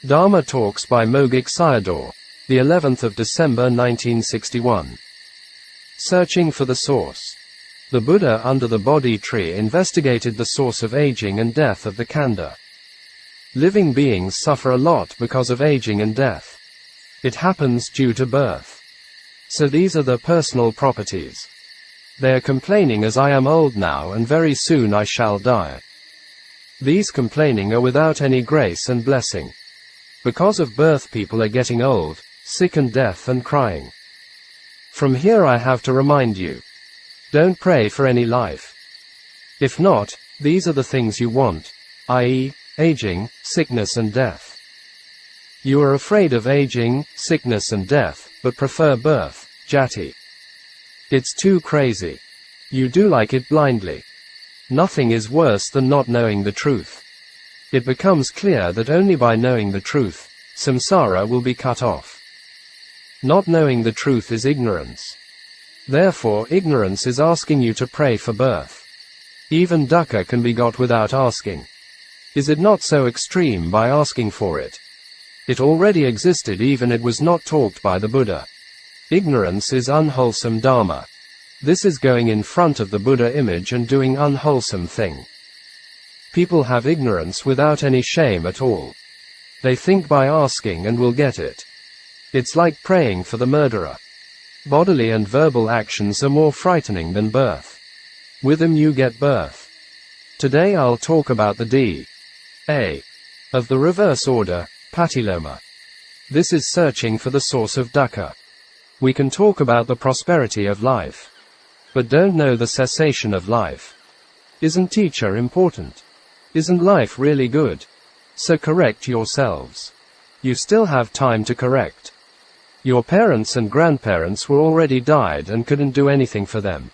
Dhamma Talks by Mogok Sayadaw, the 11th of December 1961. Searching for the source. The Buddha under the Bodhi tree investigated the source of aging and death of the khandha. Living beings suffer a lot because of aging and death. It happens due to birth. So these are the personal properties. They are complaining as I am old now and very soon I shall die. These complaining are without any grace and blessing. Because of birth people are getting old, sick and death and crying. From here I have to remind you. Don't pray for any life. If not, these are the things you want, i.e., aging, sickness and death. You are afraid of aging, sickness and death, but prefer birth, jati. It's too crazy. You do like it blindly. Nothing is worse than not knowing the truth. It becomes clear that only by knowing the truth, samsara will be cut off. Not knowing the truth is ignorance. Therefore, ignorance is asking you to pray for birth. Even dukkha can be got without asking. Is it not so extreme by asking for it? It already existed even it was not talked by the Buddha. Ignorance is unwholesome Dhamma. This is going in front of the Buddha image and doing unwholesome thing. People have ignorance without any shame at all. They think by asking and will get it. It's like praying for the murderer. Bodily and verbal actions are more frightening than birth. With them you get birth. Today I'll talk about the D.A. of the reverse order, patiloma. This is searching for the source of dukkha. We can talk about the prosperity of life, but don't know the cessation of life. Isn't teacher important? Isn't life really good? So correct yourselves. You still have time to correct. Your parents and grandparents were already died and couldn't do anything for them.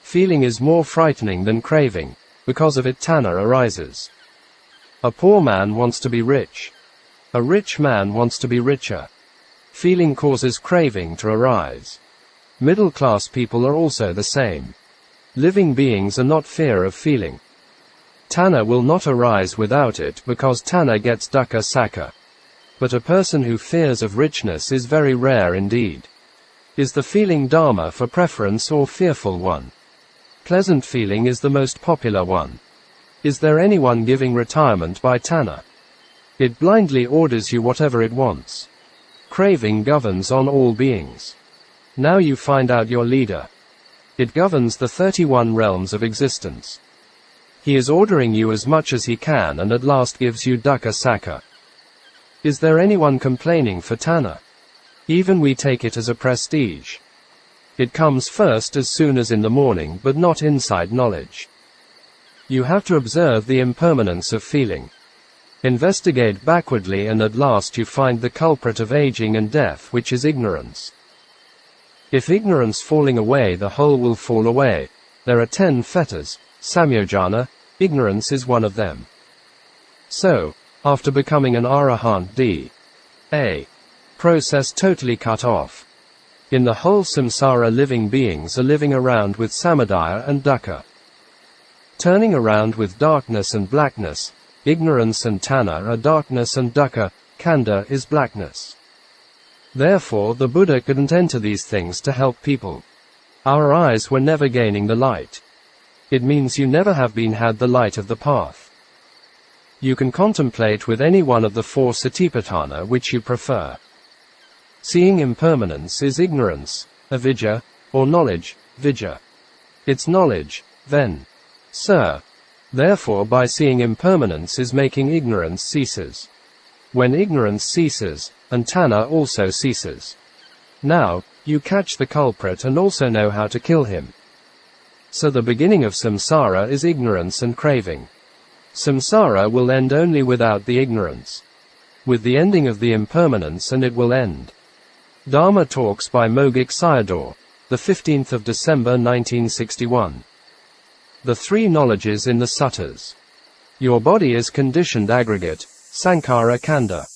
Feeling is more frightening than craving, because of it tanha arises. A poor man wants to be rich. A rich man wants to be richer. Feeling causes craving to arise. Middle-class people are also the same. Living beings are not fear of feeling. Tanha will not arise without it because tanha gets dukkha sakha. But a person who fears of richness is very rare indeed. Is the feeling dharma for preference or fearful one? Pleasant feeling is the most popular one. Is there anyone giving retirement by tanha? It blindly orders you whatever it wants. Craving governs on all beings. Now you find out your leader. It governs the 31 realms of existence. He is ordering you as much as he can and at last gives you dukkha sakha. Is there anyone complaining for tanha? Even we take it as a prestige. It comes first as soon as in the morning but not inside knowledge. You have to observe the impermanence of feeling. Investigate backwardly and at last you find the culprit of aging and death, which is ignorance. If ignorance falling away, the whole will fall away. There are 10 fetters. Samyojana, ignorance is one of them. So, after becoming an arahant D.A. process totally cut off. In the whole samsara living beings are living around with samadaya and dukkha. Turning around with darkness and blackness, ignorance and tanha are darkness and dukkha, khandha is blackness. Therefore the Buddha couldn't enter these things to help people. Our eyes were never gaining the light. It means you never have been had the light of the path. You can contemplate with any one of the 4 satipatthana which you prefer. Seeing impermanence is ignorance, avidya, or knowledge, vidya. It's knowledge, then. Sir. Therefore by seeing impermanence is making ignorance ceases. When ignorance ceases, and tanha also ceases. Now, you catch the culprit and also know how to kill him. So the beginning of samsara is ignorance and craving. Samsara will end only without the ignorance. With the ending of the impermanence and it will end. Dhamma Talks by Mogok Sayadaw, the 15th of December 1961. The 3 knowledges in the Suttas. Your body is conditioned aggregate, sankhara khandha.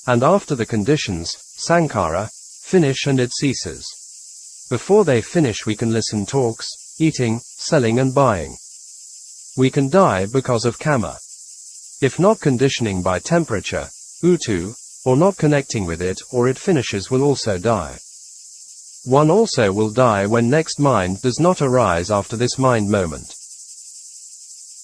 And after the conditions, sankhara, finish and it ceases. Before they finish we can listen talks, eating, selling and buying. We can die because of kama. If not conditioning by temperature, Uttu, or not connecting with it, or it finishes, will also die. One also will die when next mind does not arise after this mind moment.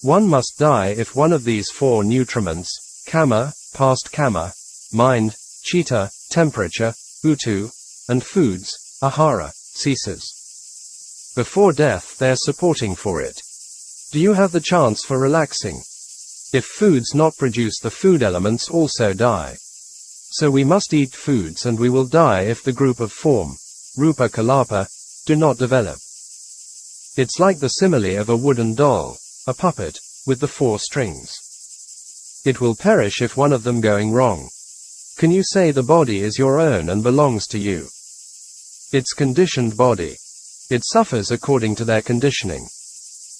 One must die if one of these four nutriments, kama, past kama, mind, chitta, temperature, uttu, and foods, ahara, ceases. Before death they are supporting for it. Do you have the chance for relaxing? If foods not produce, the food elements also die. So we must eat foods, and we will die if the group of form, rupa kalapa, do not develop. It's like the simile of a wooden doll, a puppet, with the four strings. It will perish if one of them going wrong. Can you say the body is your own and belongs to you? It's conditioned body. It suffers according to their conditioning.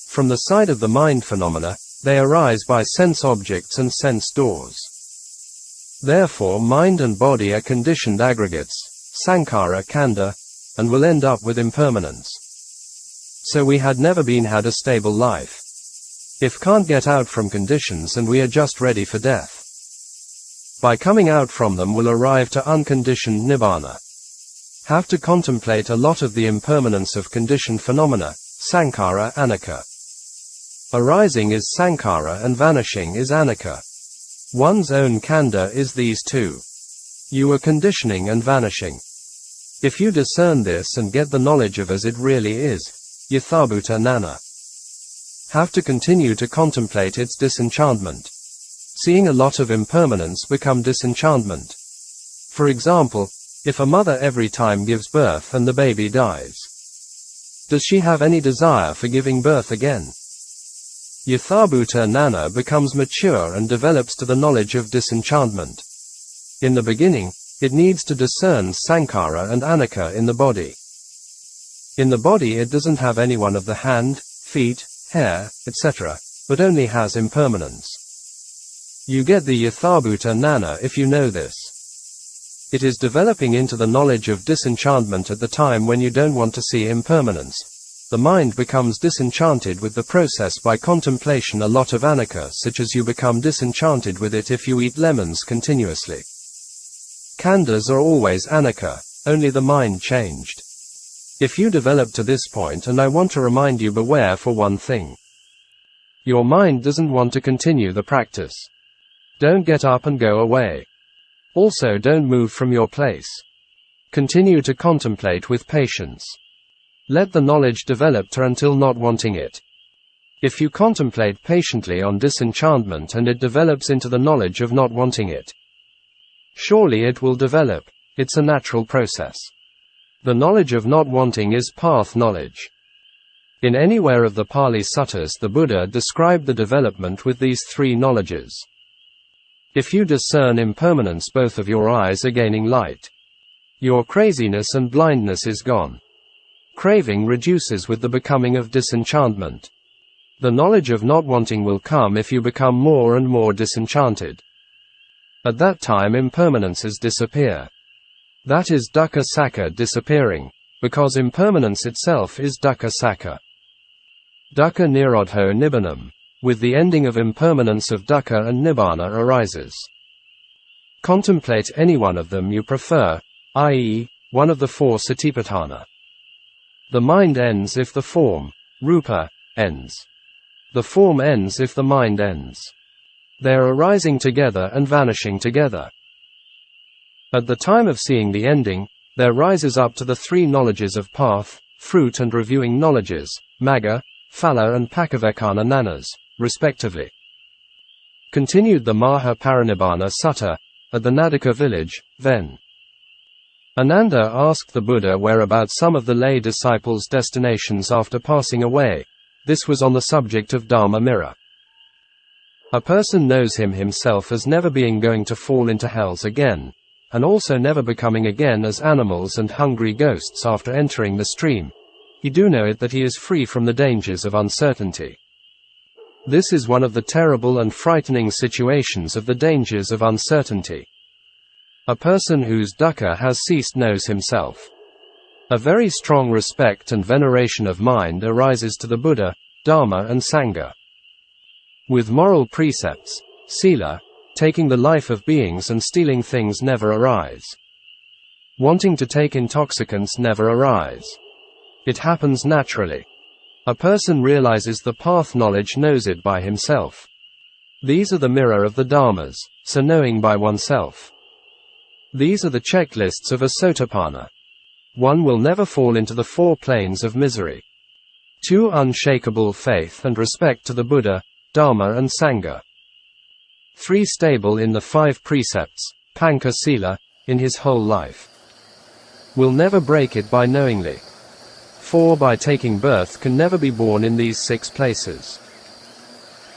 From the side of the mind phenomena, they arise by sense objects and sense doors. Therefore mind and body are conditioned aggregates, sankhara khandha, and will end up with impermanence. So we had never had a stable life. If can't get out from conditions, and we are just ready for death. By coming out from them will arrive to unconditioned nibbana. Have to contemplate a lot of the impermanence of conditioned phenomena, sankhara anicca. Arising is sankhara and vanishing is anicca. One's own khandha is these two. You are conditioning and vanishing. If you discern this and get the knowledge of as it really is, yathabhuta nana. Have to continue to contemplate its disenchantment. Seeing a lot of impermanence become disenchantment. For example, if a mother every time gives birth and the baby dies, does she have any desire for giving birth again? Yathabhuta nana becomes mature and develops to the knowledge of disenchantment. In the beginning, it needs to discern sankhara and anicca in the body. In the body it doesn't have any one of the hand, feet, hair, etc., but only has impermanence. You get the yathabhuta nana if you know this. It is developing into the knowledge of disenchantment at the time when you don't want to see impermanence. The mind becomes disenchanted with the process by contemplation a lot of anicca, such as you become disenchanted with it if you eat lemons continuously. Khandhas are always anicca, only the mind changed. If you develop to this point, and I want to remind you, beware for one thing. Your mind doesn't want to continue the practice. Don't get up and go away. Also don't move from your place. Continue to contemplate with patience. Let the knowledge develop until not wanting it. If you contemplate patiently on disenchantment and it develops into the knowledge of not wanting it, surely it will develop. It's a natural process. The knowledge of not wanting is path knowledge. In anywhere of the Pali Suttas the Buddha described the development with these three knowledges. If you discern impermanence, both of your eyes are gaining light. Your craziness and blindness is gone. Craving reduces with the becoming of disenchantment. The knowledge of not wanting will come if you become more and more disenchanted. At that time impermanences disappear. That is dukkha sakha, disappearing, because impermanence itself is dukkha sakha. Dukkha nirodho nibbanam. With the ending of impermanence of dukkha and nibbana arises. Contemplate any one of them you prefer, i.e., one of the four satipatthana. The mind ends if the form, rupa, ends. The form ends if the mind ends. They are arising together and vanishing together. At the time of seeing the ending, there rises up to the three knowledges of path, fruit and reviewing knowledges, magga, phala and pakavekkhana nanas, respectively. Continued the Maha Parinibbana Sutta, at the Nadaka village, then. Ananda asked the Buddha whereabout some of the lay disciples' destinations after passing away. This was on the subject of Dharma mirror. A person knows him himself as never being going to fall into hells again, and also never becoming again as animals and hungry ghosts after entering the stream. He do know it that he is free from the dangers of uncertainty. This is one of the terrible and frightening situations of the dangers of uncertainty. A person whose dukkha has ceased knows himself. A very strong respect and veneration of mind arises to the Buddha, Dhamma and Sangha. With moral precepts, sila, taking the life of beings and stealing things never arise. Wanting to take intoxicants never arise. It happens naturally. A person realizes the path, knowledge knows it by himself. These are the mirror of the Dhammas, so knowing by oneself. These are the checklists of a Sotapanna. 1 will never fall into the 4 planes of misery. 2 unshakable faith and respect to the Buddha, Dhamma and Sangha. 3 stable in the 5 precepts, Panka Sila, in his whole life. Will never break it by knowingly. 4 by taking birth can never be born in these 6 places.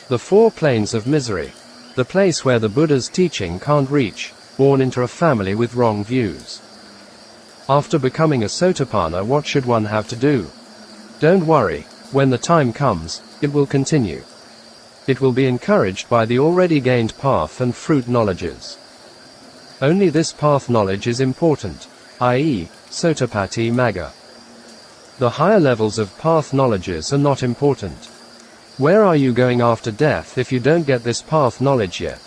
The 4 planes of misery. The place where the Buddha's teaching can't reach, born into a family with wrong views. After becoming a Sotapanna, what should one have to do? Don't worry, when the time comes, it will continue. It will be encouraged by the already gained path and fruit knowledges. Only this path knowledge is important, i.e., Sotapatti Magga. The higher levels of path knowledges are not important. Where are you going after death if you don't get this path knowledge yet?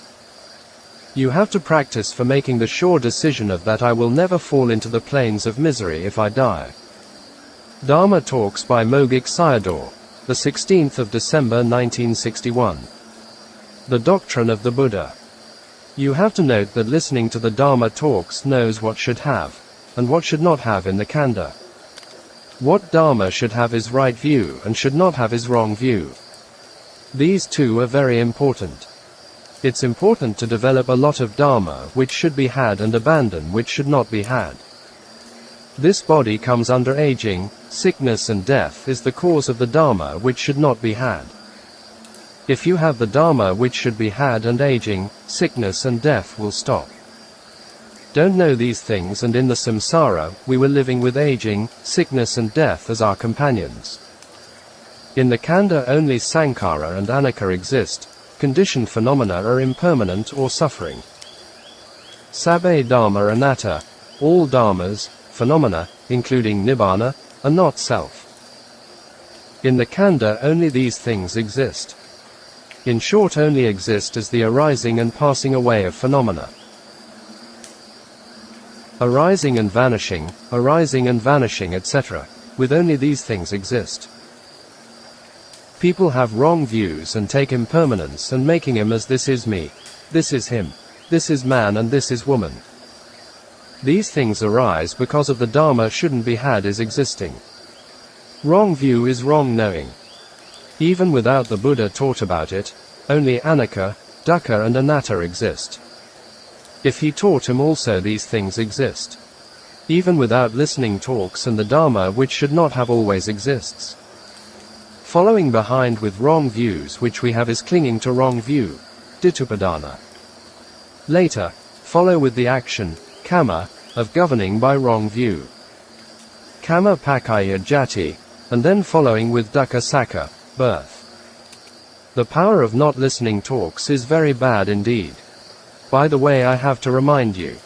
You have to practice for making the sure decision of that I will never fall into the planes of misery if I die. Dharma Talks by Mogok Sayadaw, the 16th of December 1961. The Doctrine of the Buddha. You have to note that listening to the Dharma talks knows what should have, and what should not have in the Khanda. What Dharma should have is right view and should not have is wrong view. These two are very important. It's important to develop a lot of Dharma which should be had and abandon which should not be had. This body comes under aging, sickness and death is the cause of the Dharma which should not be had. If you have the Dharma which should be had and aging, sickness and death will stop. Don't know these things and in the samsara, we were living with aging, sickness and death as our companions. In the Khanda only Sankhara and Anicca exist. Conditioned phenomena are impermanent or suffering. Sabbe Dhamma Anatta, all Dharmas, phenomena, including Nibbana, are not self. In the Khanda only these things exist. In short, only exist as the arising and passing away of phenomena. Arising and vanishing, etc., with only these things exist. People have wrong views and take impermanence and making him as this is me, this is him, this is man and this is woman. These things arise because of the Dharma shouldn't be had is existing. Wrong view is wrong knowing. Even without the Buddha taught about it, only Anicca, Dukkha and Anatta exist. If he taught him also these things exist. Even without listening talks and the Dharma which should not have always exists. Following behind with wrong views which we have is clinging to wrong view, Dittupadana. Later, follow with the action, Kamma, of governing by wrong view. Kamma Pakaya Jati, and then following with Dukkha Sakka, birth. The power of not listening talks is very bad indeed. By the way, I have to remind you.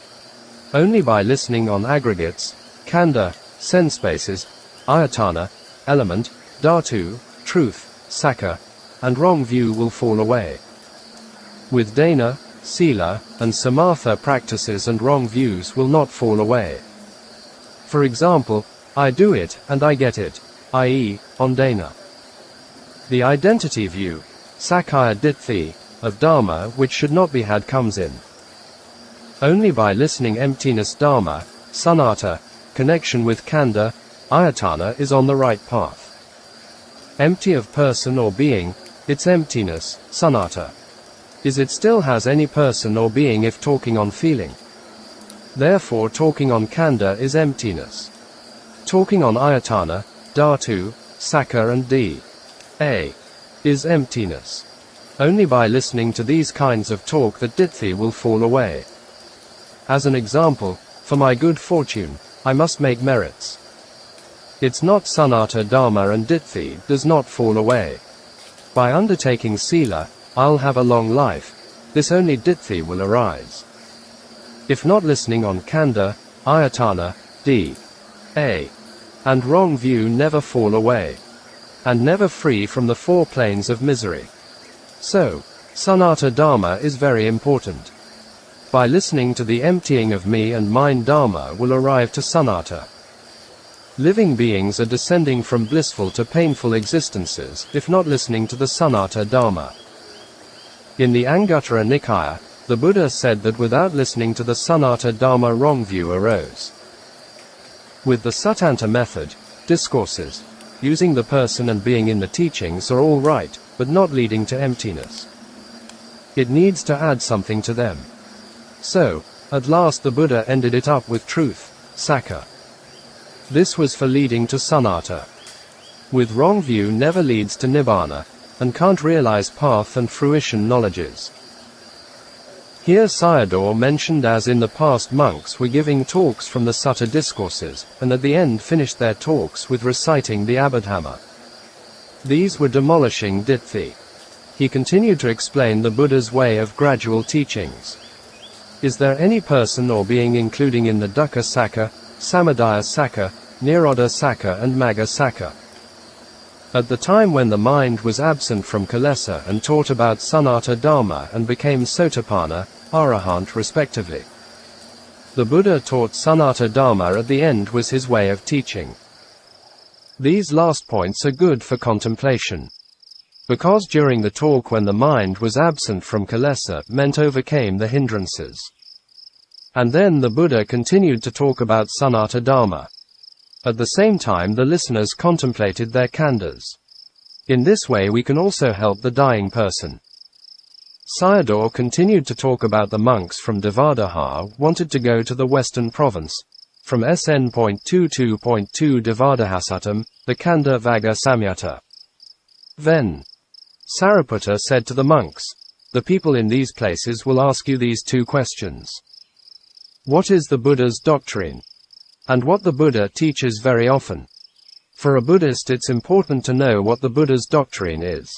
Only by listening on aggregates, Khanda, sense spaces, Ayatana, element, Dhatu, truth, Sakka, and wrong view will fall away. With Dana, Sila, and Samatha practices and wrong views will not fall away. For example, I do it and I get it, i.e., on Dana. The identity view, Sakkaya Ditthi, of Dharma which should not be had comes in. Only by listening emptiness Dharma, Sunnata, connection with Khanda, Ayatana is on the right path. Empty of person or being, its emptiness, Sunnata. Is it still has any person or being if talking on feeling? Therefore talking on Khanda is emptiness. Talking on Ayatana, Dhatu, Sakka and D.A. is emptiness. Only by listening to these kinds of talk that Ditthi will fall away. As an example, for my good fortune, I must make merits. It's not Sunnata Dharma and Ditthi does not fall away. By undertaking Sila, I'll have a long life, this only Ditthi will arise. If not listening on Khanda, Ayatana, D.A. and wrong view never fall away. And never free from the 4 planes of misery. So, Sanata Dharma is very important. By listening to the emptying of me and mind Dharma will arrive to Sanata. Living beings are descending from blissful to painful existences, if not listening to the Sanata Dharma. In the Anguttara Nikaya, the Buddha said that without listening to the Sanata Dharma wrong view arose. With the Suttanta method, discourses, using the person and being in the teachings are all right, but not leading to emptiness. It needs to add something to them. So, at last the Buddha ended it up with truth, Sakka. This was for leading to Sanata. With wrong view never leads to Nibbana, and can't realize path and fruition knowledges. Here Sayadaw mentioned as in the past monks were giving talks from the Sutta discourses, and at the end finished their talks with reciting the Abhidhamma. These were demolishing Ditthi. He continued to explain the Buddha's way of gradual teachings. Is there any person or being including in the Dukkha Sakka, Samadaya Sakka, Nirodha Sakka and Magga Sakka? At the time when the mind was absent from Kilesa and taught about Sanata Dharma and became Sotapanna, Arahant respectively. The Buddha taught Sanata Dharma at the end was his way of teaching. These last points are good for contemplation. Because during the talk when the mind was absent from Kilesa meant overcame the hindrances. And then the Buddha continued to talk about Sanata Dharma. At the same time the listeners contemplated their khandhas. In this way we can also help the dying person. Sayadaw continued to talk about the monks from Devadaha wanted to go to the western province. From SN.22.2 Devadahasatam, the Khandha Vagga Samyutta. Then Sariputta said to the monks, the people in these places will ask you these two questions. What is the Buddha's doctrine? And what the Buddha teaches very often. For a Buddhist it's important to know what the Buddha's doctrine is.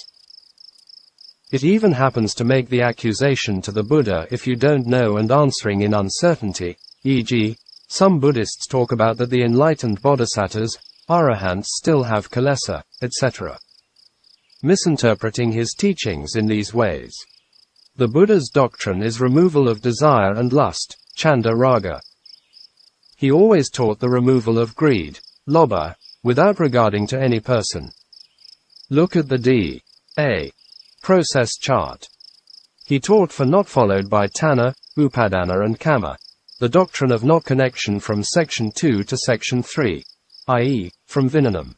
It even happens to make the accusation to the Buddha if you don't know and answering in uncertainty, e.g., some Buddhists talk about that the enlightened bodhisattvas, arahants still have kilesa, etc. Misinterpreting his teachings in these ways. The Buddha's doctrine is removal of desire and lust, chanda raga. He always taught the removal of greed, lobha, without regarding to any person. Look at the D.A. process chart. He taught for not followed by tanha, upadana and kama, the doctrine of not connection from section 2 to section 3, i.e., from Vinanam.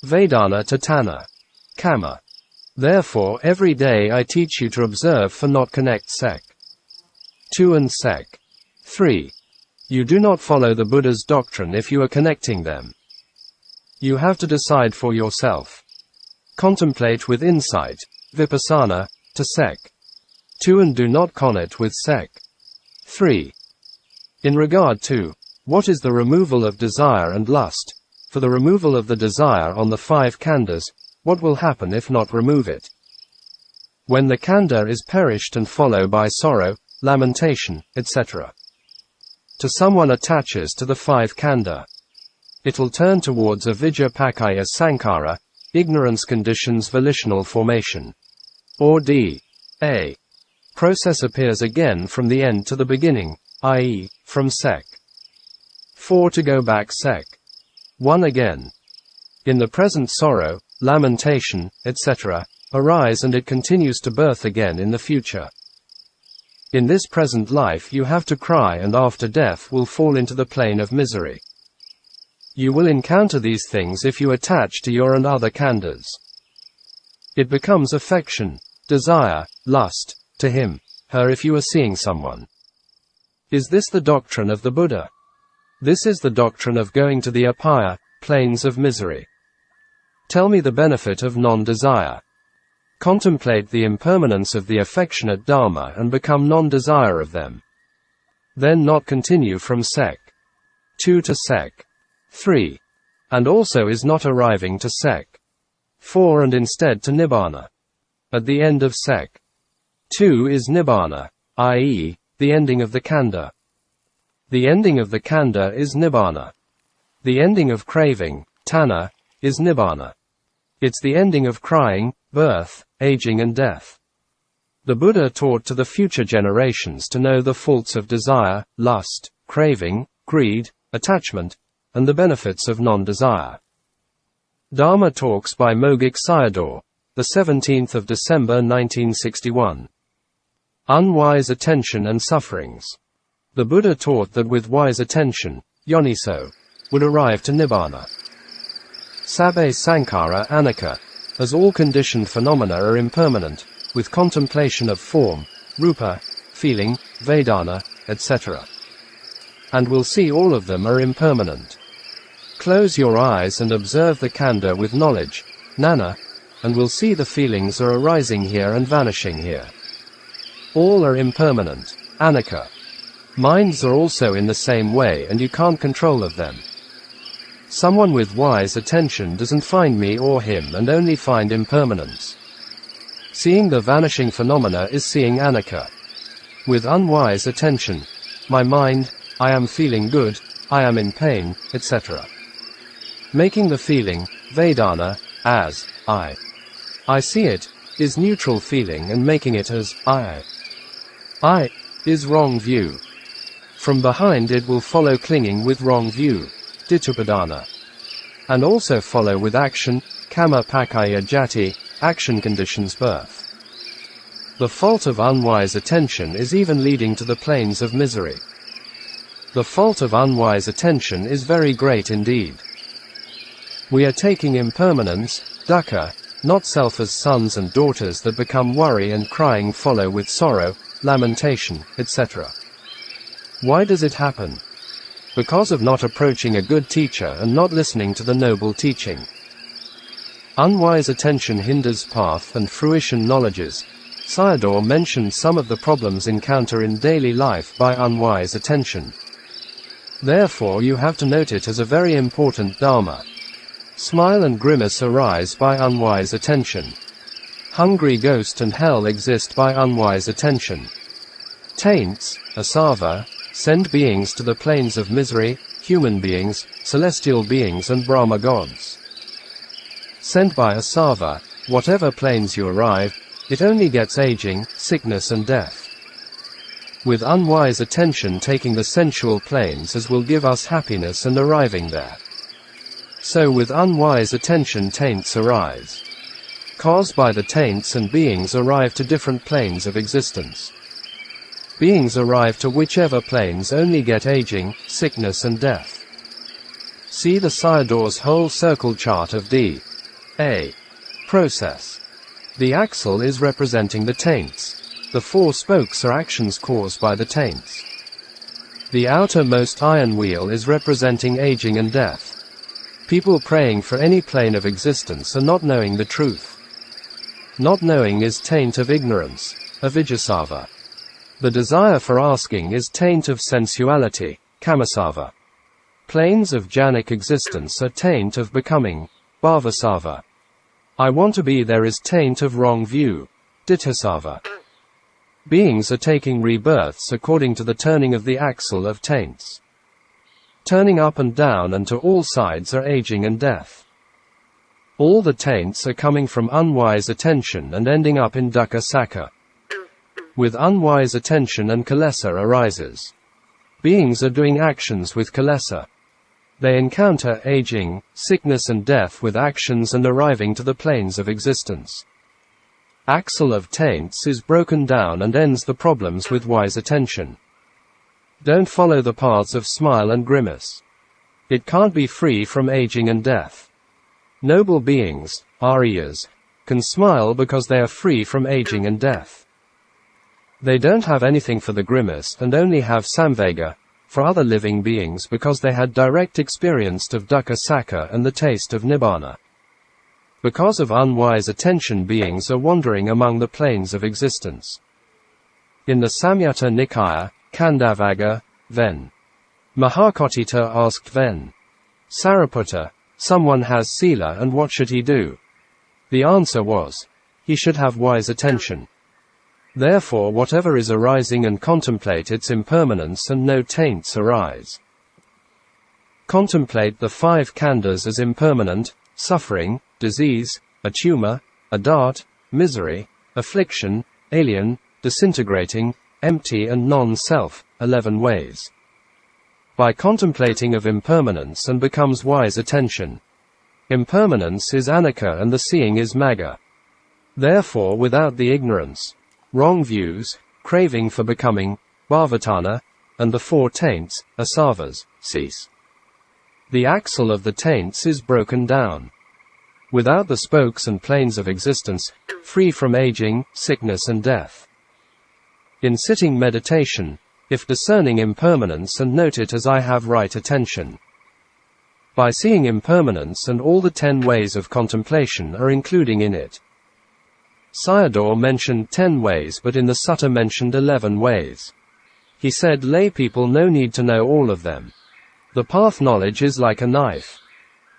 Vedana to tanha, kama. Therefore every day I teach you to observe for not connect sek. 2 and sek. 3. You do not follow the Buddha's doctrine if you are connecting them. You have to decide for yourself. Contemplate with insight, vipassana, to sek. 2 and do not connect with sek. 3. In regard to, what is the removal of desire and lust, for the removal of the desire on the 5 khandhas, what will happen if not remove it? When the khandha is perished and followed by sorrow, lamentation, etc. To someone attaches to the 5 khandha. It'll turn towards avijja pakaya sankhara, ignorance conditions volitional formation. Or D.A. process appears again from the end to the beginning, i.e., from sek. 4 to go back sek. 1 again. In the present sorrow, lamentation, etc., arise and it continues to birth again in the future. In this present life you have to cry and after death will fall into the plane of misery. You will encounter these things if you attach to your and other khandhas. It becomes affection, desire, lust, to him, her if you are seeing someone. Is this the doctrine of the Buddha? This is the doctrine of going to the apaya, planes of misery. Tell me the benefit of non-desire. Contemplate the impermanence of the affectionate Dharma and become non-desire of them. Then not continue from sek. 2 to sek. 3. And also is not arriving to sek. 4 and instead to Nibbana. At the end of sek. 2 is Nibbana, i.e., the ending of the khandha. The ending of the khandha is Nibbana. The ending of craving, tanha, is Nibbana. It's the ending of crying, birth, aging and death. The Buddha taught to the future generations to know the faults of desire, lust, craving, greed, attachment, and the benefits of non-desire. Dhamma Talks by Mogok Sayadaw, the 17th of December 1961. Unwise attention and sufferings. The Buddha taught that with wise attention, yoniso, would arrive to nibbana. Sabbe sankhara anicca, as all conditioned phenomena are impermanent, with contemplation of form, rupa, feeling, vedana, etc. And will see all of them are impermanent. Close your eyes and observe the khandha with knowledge, nana, and will see the feelings are arising here and vanishing here. All are impermanent, anicca. Minds are also in the same way and you can't control of them. Someone with wise attention doesn't find me or him and only find impermanence. Seeing the vanishing phenomena is seeing anicca. With unwise attention, my mind, I am feeling good, I am in pain, etc. Making the feeling, vedana, as, I see it, is neutral feeling and making it as, I, is wrong view. From behind it will follow clinging with wrong view, ditthupadana. And also follow with action, kamma pakaya jati, action conditions birth. The fault of unwise attention is even leading to the planes of misery. The fault of unwise attention is very great indeed. We are taking impermanence, dukkha, not self as sons and daughters that become worry and crying follow with sorrow, lamentation, etc. Why does it happen? Because of not approaching a good teacher and not listening to the noble teaching. Unwise attention hinders path and fruition knowledges. Sayadaw mentioned some of the problems encounter in daily life by unwise attention. Therefore you have to note it as a very important dharma. Smile and grimace arise by unwise attention. Hungry ghost and hell exist by unwise attention. Taints, asava, send beings to the planes of misery, human beings, celestial beings and Brahma gods. Sent by asava, whatever planes you arrive, it only gets aging, sickness and death. With unwise attention taking the sensual planes as will give us happiness and arriving there. So with unwise attention taints arise. Caused by the taints and beings arrive to different planes of existence. Beings arrive to whichever planes only get aging, sickness and death. See the Sayadaw's whole circle chart of the process. The axle is representing the taints. The four spokes are actions caused by the taints. The outermost iron wheel is representing aging and death. People praying for any plane of existence are not knowing the truth. Not knowing is taint of ignorance, avijjasava. The desire for asking is taint of sensuality, kammasava. Planes of jhanic existence are taint of becoming, bhavasava. I want to be there is taint of wrong view, ditthasava. Beings are taking rebirths according to the turning of the axle of taints. Turning up and down and to all sides are aging and death. All the taints are coming from unwise attention and ending up in dukkha sakka. With unwise attention and kilesa arises. Beings are doing actions with kilesa. They encounter aging, sickness and death with actions and arriving to the planes of existence. Axle of taints is broken down and ends the problems with wise attention. Don't follow the paths of smile and grimace. It can't be free from aging and death. Noble beings, Aryas, can smile because they are free from aging and death. They don't have anything for the grimace and only have samvega, for other living beings because they had direct experience of dukkha sakka and the taste of nibbana. Because of unwise attention beings are wandering among the planes of existence. In the Samyutta Nikaya, Khandavagga, Ven. Mahakotita asked Ven. Sariputta, someone has sila and what should he do? The answer was, he should have wise attention. Therefore whatever is arising and contemplate its impermanence and no taints arise. Contemplate the five khandhas as impermanent, suffering, disease, a tumor, a dart, misery, affliction, alien, disintegrating, empty and non-self, 11 ways. By contemplating of impermanence and becomes wise attention. Impermanence is anicca and the seeing is magga. Therefore without the ignorance, wrong views, craving for becoming, bhavatana, and the 4 taints, asavas, cease. The axle of the taints is broken down. Without the spokes and planes of existence, free from aging, sickness and death. In sitting meditation, if discerning impermanence and note it as I have right attention. By seeing impermanence and all the 10 ways of contemplation are including in it. Sayadaw mentioned 10 ways but in the sutta mentioned 11 ways. He said lay people no need to know all of them. The path knowledge is like a knife.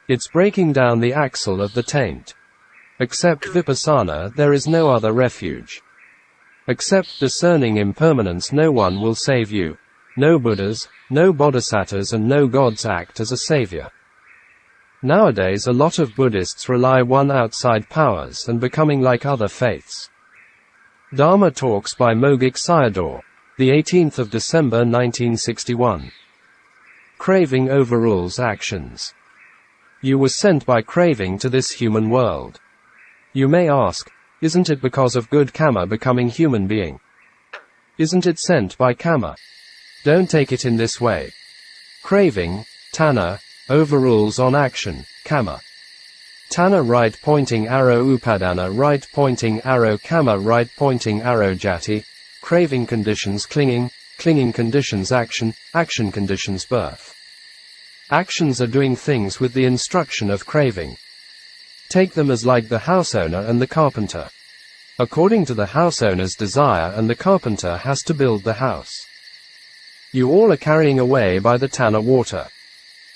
It's breaking down the axle of the taint. Except vipassana there is no other refuge. Except discerning impermanence no one will save you. No Buddhas, no Bodhisattvas and no gods act as a savior. Nowadays a lot of Buddhists rely on outside powers and becoming like other faiths. Dhamma talks by Mogok Sayadaw, the 18th of December 1961. Craving overrules actions. You were sent by craving to this human world. You may ask, isn't it because of good karma becoming human being? Isn't it sent by karma? Don't take it in this way. Craving, tanha, overrules on action, karma. Tanha right pointing arrow upadana right pointing arrow karma right pointing arrow jati, craving conditions clinging, clinging conditions action, action conditions birth. Actions are doing things with the instruction of craving. Take them as like the house owner and the carpenter. According to the house owner's desire and the carpenter has to build the house. You all are carrying away by the tanha water.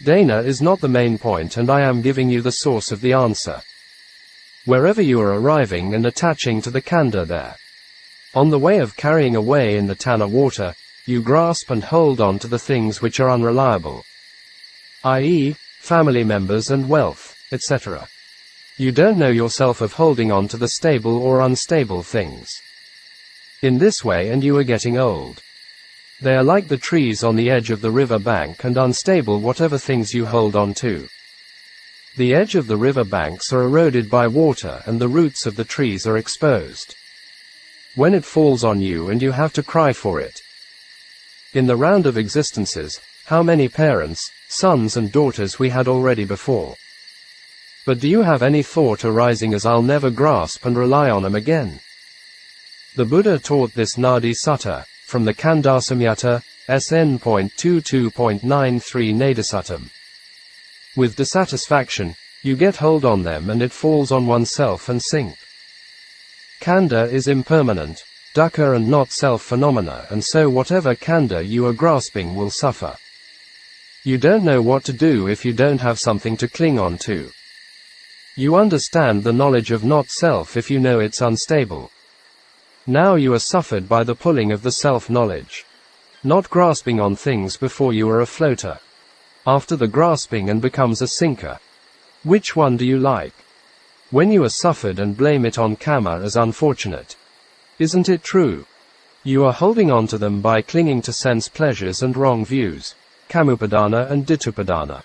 Dana is not the main point and I am giving you the source of the answer. Wherever you are arriving and attaching to the kanda there. On the way of carrying away in the tanha water, you grasp and hold on to the things which are unreliable. I.e., family members and wealth, etc. You don't know yourself of holding on to the stable or unstable things. In this way and you are getting old. They are like the trees on the edge of the river bank and unstable whatever things you hold on to. The edge of the river banks are eroded by water and the roots of the trees are exposed. When it falls on you and you have to cry for it. In the round of existences, how many parents, sons and daughters we had already before. But do you have any thought arising as I'll never grasp and rely on them again? The Buddha taught this Nadi Sutta, from the Kandasamyutta, SN.22.93 Nadasuttam. With dissatisfaction, you get hold on them and it falls on oneself and sink. Kanda is impermanent, dukkha and not self phenomena and so whatever kanda you are grasping will suffer. You don't know what to do if you don't have something to cling on to. You understand the knowledge of not self if you know it's unstable. Now you are suffered by the pulling of the self-knowledge. Not grasping on things before you are a floater. After the grasping and becomes a sinker. Which one do you like? When you are suffered and blame it on karma as unfortunate. Isn't it true? You are holding on to them by clinging to sense pleasures and wrong views, kamupadana and dittupadana.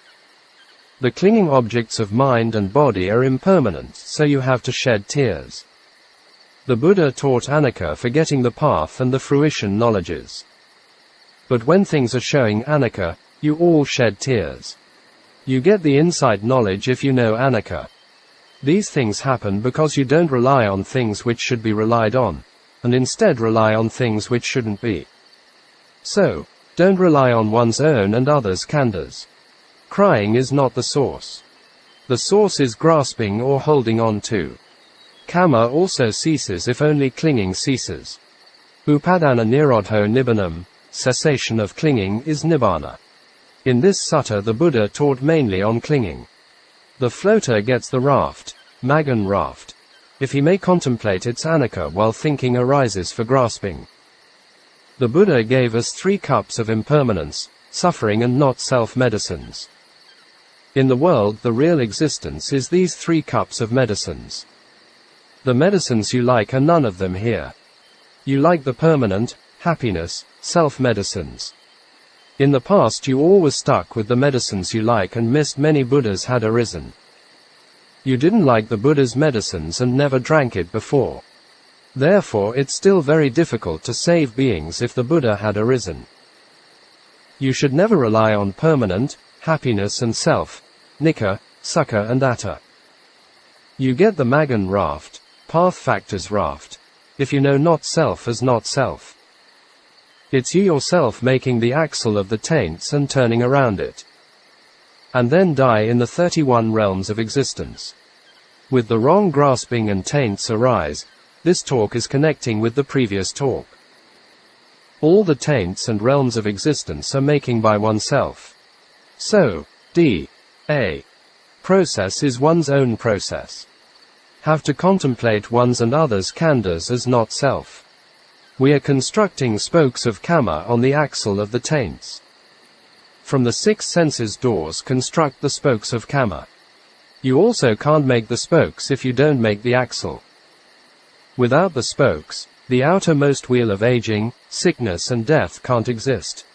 The clinging objects of mind and body are impermanent, so you have to shed tears. The Buddha taught anicca forgetting the path and the fruition knowledges. But when things are showing anicca, you all shed tears. You get the insight knowledge if you know anicca. These things happen because you don't rely on things which should be relied on, and instead rely on things which shouldn't be. So, don't rely on one's own and others' khandhas. Crying is not the source. The source is grasping or holding on to. Karma also ceases if only clinging ceases. Upadana nirodho nibbānam, cessation of clinging is nibbāna. In this sutta the Buddha taught mainly on clinging. The floater gets the raft, Magan raft. If he may contemplate its anicca while thinking arises for grasping. The Buddha gave us 3 cups of impermanence, suffering and not self-medicines. In the world the real existence is these 3 cups of medicines. The medicines you like are none of them here. You like the permanent, happiness, self-medicines. In the past you always stuck with the medicines you like and missed many Buddhas had arisen. You didn't like the Buddha's medicines and never drank it before. Therefore it's still very difficult to save beings if the Buddha had arisen. You should never rely on permanent, happiness and self, nikka, sukha and atta. You get the Magan raft, path factors raft, if you know not self as not self. It's you yourself making the axle of the taints and turning around it. And then die in the 31 realms of existence. With the wrong grasping and taints arise. This talk is connecting with the previous talk. All the taints and realms of existence are making by oneself. So, D.A. process is one's own process. Have to contemplate one's and others' khandhas as not self. We are constructing spokes of kamma on the axle of the taints. From the 6 senses doors construct the spokes of kamma. You also can't make the spokes if you don't make the axle. Without the spokes, the outermost wheel of aging, sickness and death can't exist.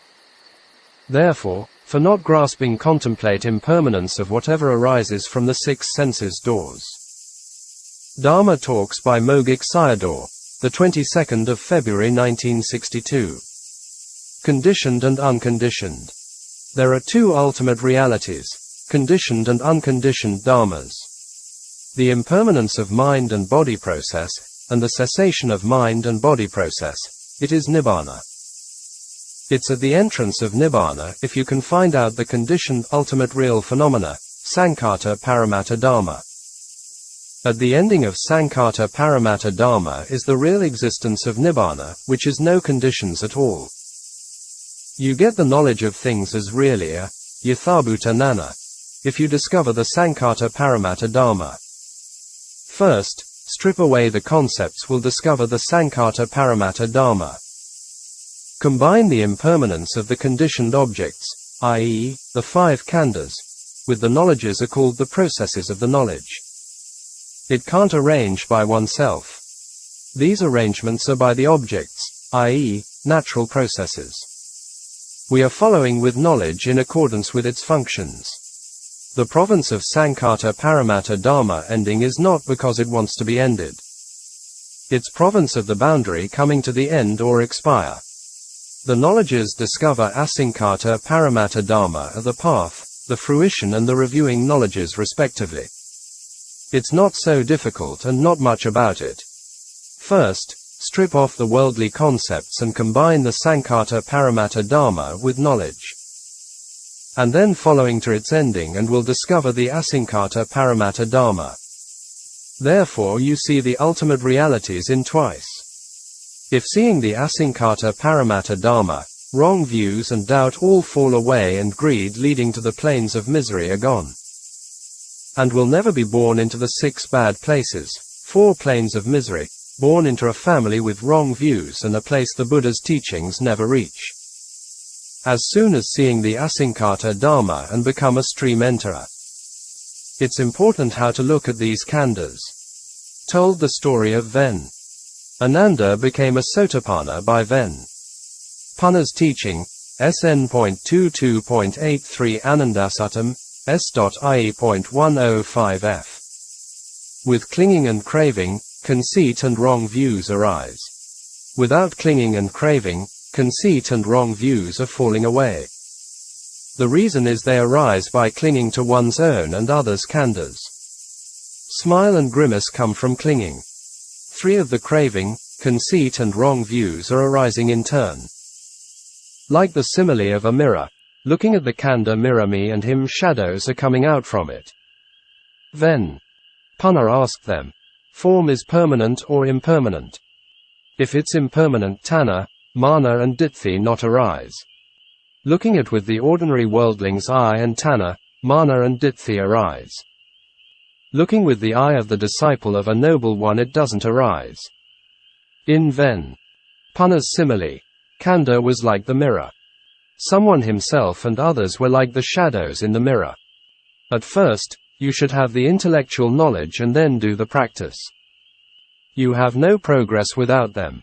Therefore, for not grasping contemplate impermanence of whatever arises from the 6 senses doors. Dharma Talks by Mogok Sayadaw, the 22nd of February 1962. Conditioned and unconditioned. There are 2 ultimate realities, conditioned and unconditioned dharmas. The impermanence of mind and body process, and the cessation of mind and body process, it is Nibbana. It's at the entrance of Nibbana if you can find out the conditioned ultimate real phenomena, Sankhata Paramatta Dharma. At the ending of Sankhata Paramatta Dharma is the real existence of Nibbana, which is no conditions at all. You get the knowledge of things as realia, yathabhuta nana, if you discover the Sankhata Paramatta Dharma. First, strip away the concepts will discover the Sankhata Paramatta Dharma. Combine the impermanence of the conditioned objects, i.e., the 5 khandhas, with the knowledges are called the processes of the knowledge. It can't arrange by oneself. These arrangements are by the objects, i.e., natural processes. We are following with knowledge in accordance with its functions. The province of Sankhata Paramatta Dharma ending is not because it wants to be ended. It's province of the boundary coming to the end or expire. The knowledges discover Asankhata Paramatta Dharma are the path, the fruition and the reviewing knowledges respectively. It's not so difficult and not much about it. First, strip off the worldly concepts and combine the Sankhata Paramatta Dharma with knowledge. And then following to its ending and will discover the Asankhata Paramatta Dharma. Therefore you see the ultimate realities in twice. If seeing the Asankhata Paramatta Dharma, wrong views and doubt all fall away and greed leading to the planes of misery are gone. And will never be born into the 6 bad places, 4 planes of misery, born into a family with wrong views and a place the Buddha's teachings never reach. As soon as seeing the Asankhata Dharma and become a stream enterer. It's important how to look at these khandhas. Told the story of Ven. Ananda became a Sotapanna by Ven. Panna's teaching, SN.22.83 Anandasuttam, S.IE.105f. With clinging and craving, conceit and wrong views arise. Without clinging and craving, conceit and wrong views are falling away. The reason is they arise by clinging to one's own and others' khandhas. Smile and grimace come from clinging. 3 of the craving, conceit and wrong views are arising in turn. Like the simile of a mirror, looking at the khandha mirror me and him shadows are coming out from it. Then, Panna asked them, form is permanent or impermanent? If it's impermanent tanna, mana and ditthi not arise. Looking at with the ordinary worldling's eye and tanna, mana and ditthi arise. Looking with the eye of the disciple of a noble one it doesn't arise. In Ven. Panna's simile, khandha was like the mirror. Someone himself and others were like the shadows in the mirror. At first, you should have the intellectual knowledge and then do the practice. You have no progress without them.